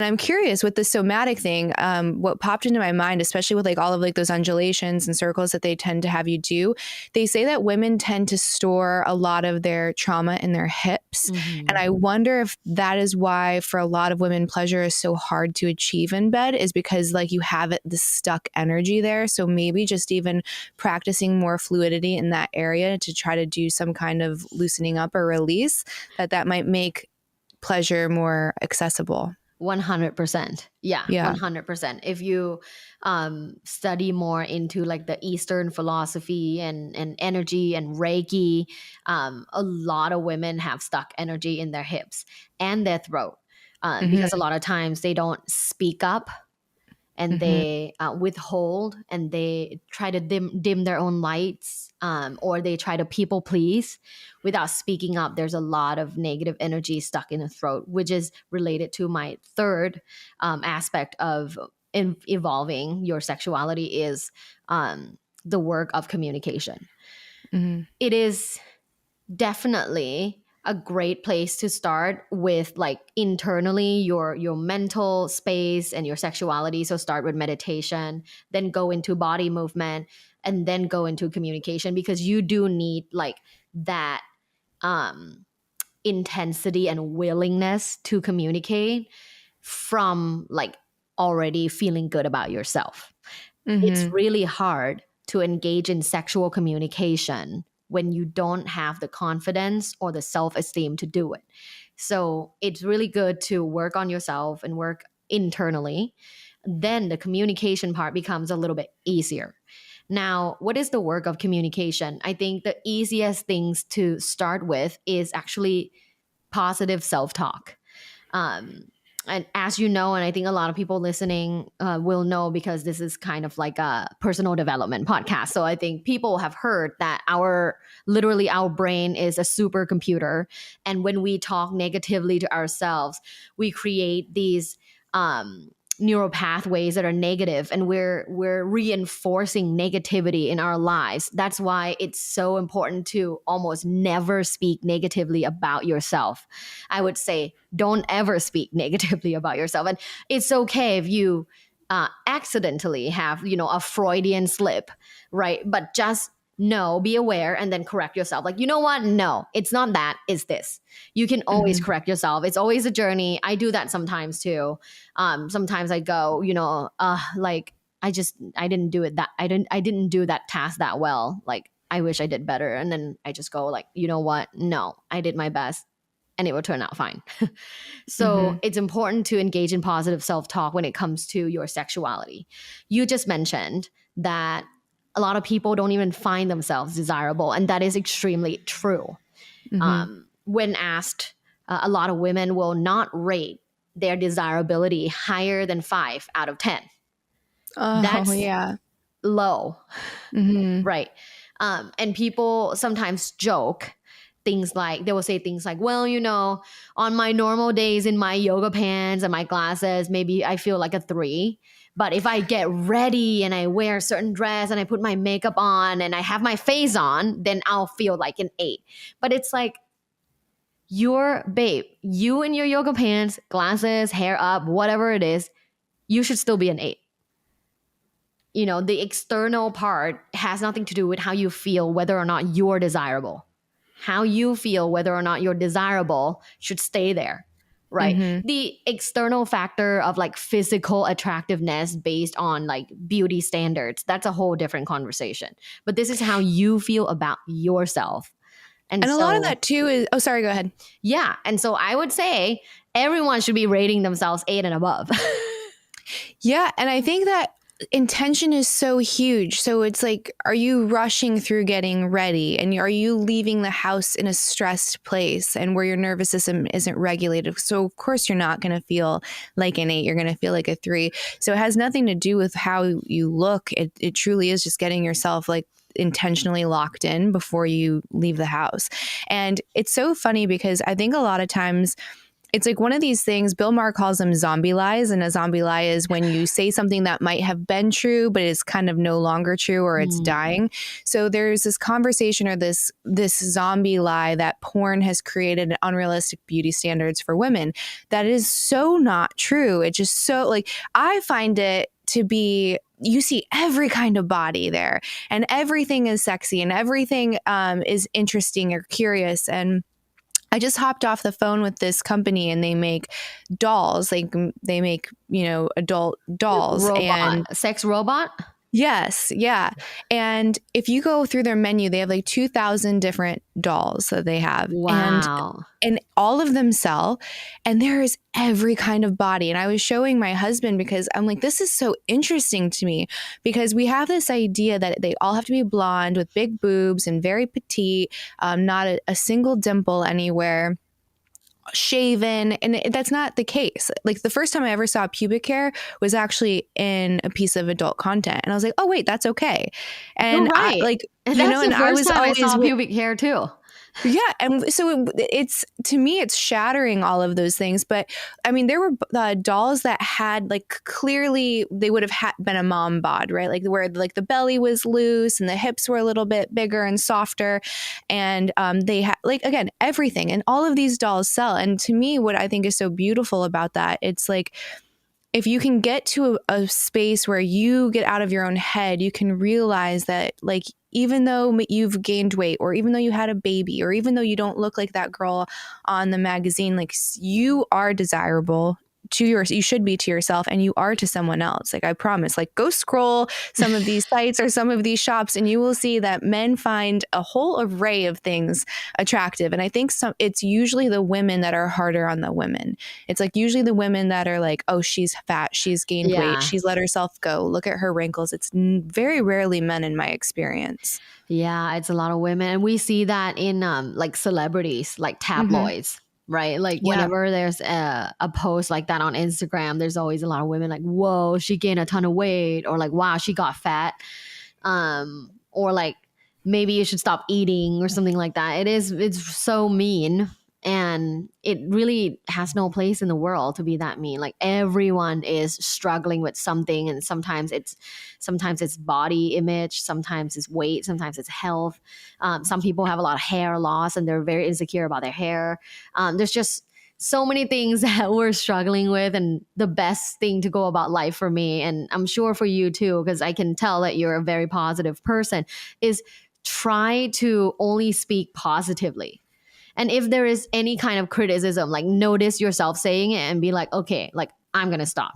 I'm curious with the somatic thing, what popped into my mind, especially with like all of like those undulations and circles that they tend to have you do, they say that women tend to store a lot of their trauma in their hips. And I wonder if that is why for a lot of women, pleasure is so hard to achieve in bed, is because like you have this stuck energy there. So maybe just even practicing more fluidity in that area to try to do some kind of loosening up or release, that might make pleasure more accessible. 100%. Yeah. 100%. If you study more into like the Eastern philosophy and energy and Reiki, a lot of women have stuck energy in their hips and their throat because a lot of times they don't speak up and they withhold and they try to dim their own lights, or they try to people please without speaking up. There's a lot of negative energy stuck in the throat, which is related to my third aspect of evolving your sexuality is the work of communication. It is definitely a great place to start with, like internally your mental space and your sexuality. So start with meditation, then go into body movement, and then go into communication, because you do need like that intensity and willingness to communicate from like already feeling good about yourself. It's really hard to engage in sexual communication when you don't have the confidence or the self-esteem to do it. So it's really good to work on yourself and work internally. Then the communication part becomes a little bit easier. Now, what is the work of communication? I think the easiest things to start with is actually positive self-talk. And as you know, and I think a lot of people listening will know, because this is kind of like a personal development podcast. So I think people have heard that our brain is a supercomputer. And when we talk negatively to ourselves, we create these neural pathways that are negative, and we're reinforcing negativity in our lives. That's why it's so important to almost never speak negatively about yourself. I would say don't ever speak negatively about yourself. And it's okay if you accidentally have, a Freudian slip, right? But just be aware and then correct yourself. Like, you know what? No, it's not that, it's this. You can always correct yourself. It's always a journey. I do that sometimes too. Sometimes I go, like I didn't do it I didn't do that task that well. Like I wish I did better. And then I just go like, you know what? No, I did my best and it will turn out fine. So it's important to engage in positive self-talk when it comes to your sexuality. You just mentioned that a lot of people don't even find themselves desirable. And that is extremely true. When asked, a lot of women will not rate their desirability higher than 5 out of 10. That's low. Right. And people sometimes joke things like, they will say things like, well, on my normal days in my yoga pants and my glasses, maybe I feel like a 3. But if I get ready and I wear a certain dress and I put my makeup on and I have my face on, then I'll feel like an 8. But it's like, babe, you in your yoga pants, glasses, hair up, whatever it is, you should still be an 8. The external part has nothing to do with how you feel, whether or not you're desirable. How you feel, whether or not you're desirable, should stay there. Right. The external factor of like physical attractiveness based on like beauty standards, that's a whole different conversation. But this is how you feel about yourself. And a lot of that too is, oh, sorry, go ahead. Yeah. And so I would say everyone should be rating themselves 8 and above. Yeah. And I think that intention is so huge. So it's like, are you rushing through getting ready? And are you leaving the house in a stressed place and where your nervous system isn't regulated? So of course you're not going to feel like an 8. You're going to feel like a 3. So it has nothing to do with how you look. It truly is just getting yourself like intentionally locked in before you leave the house. And it's so funny because I think a lot of times it's like one of these things. Bill Maher calls them zombie lies. And a zombie lie is when you say something that might have been true, but is kind of no longer true, or it's dying. So there's this conversation, or this zombie lie that porn has created unrealistic beauty standards for women. That is so not true. It just so like, I find it to be, you see every kind of body there, and everything is sexy, and everything is interesting or curious. And I just hopped off the phone with this company, and they make dolls. Like they make, adult dolls. And sex robot. yes. Yeah. And if you go through their menu, they have like 2,000 different dolls that they have. Wow. And all of them sell. And there is every kind of body. And I was showing my husband, because I'm like, this is so interesting to me, because we have this idea that they all have to be blonde with big boobs and very petite, not a single dimple anywhere, shaven, and that's not the case. Like the first time I ever saw pubic hair was actually in a piece of adult content, and I was like, oh wait, that's okay. And You're right. and I was time always I saw pubic hair too. Yeah. And so it's, to me, it's shattering all of those things. But I mean, there were dolls that had like, clearly they would have been a mom bod, right? Like where like the belly was loose and the hips were a little bit bigger and softer. And they had like, again, everything. And all of these dolls sell. And to me, what I think is so beautiful about that, it's like, if you can get to a space where you get out of your own head, you can realize that, like, even though you've gained weight, or even though you had a baby, or even though you don't look like that girl on the magazine, like, you are desirable you should be to yourself, and you are to someone else. Like, I promise, like, go scroll some of these sites or some of these shops, and you will see that men find a whole array of things attractive. And I think it's usually the women that are harder on the women. It's like usually the women that are like, oh, she's fat, she's gained weight, she's let herself go, look at her wrinkles. It's very rarely men, in my experience. Yeah, it's a lot of women. And we see that in like celebrities, like tabloids. Right? Like whenever there's a post like that on Instagram, there's always a lot of women like, whoa, she gained a ton of weight, or like, wow, she got fat. Or like, maybe you should stop eating, or something like that. It's so mean. And it really has no place in the world to be that mean. Like everyone is struggling with something, and sometimes it's body image, sometimes it's weight, sometimes it's health. Some people have a lot of hair loss, and they're very insecure about their hair. There's just so many things that we're struggling with, and the best thing to go about life for me, and I'm sure for you too, because I can tell that you're a very positive person, is try to only speak positively. And if there is any kind of criticism, like notice yourself saying it and be like, okay, like I'm going to stop.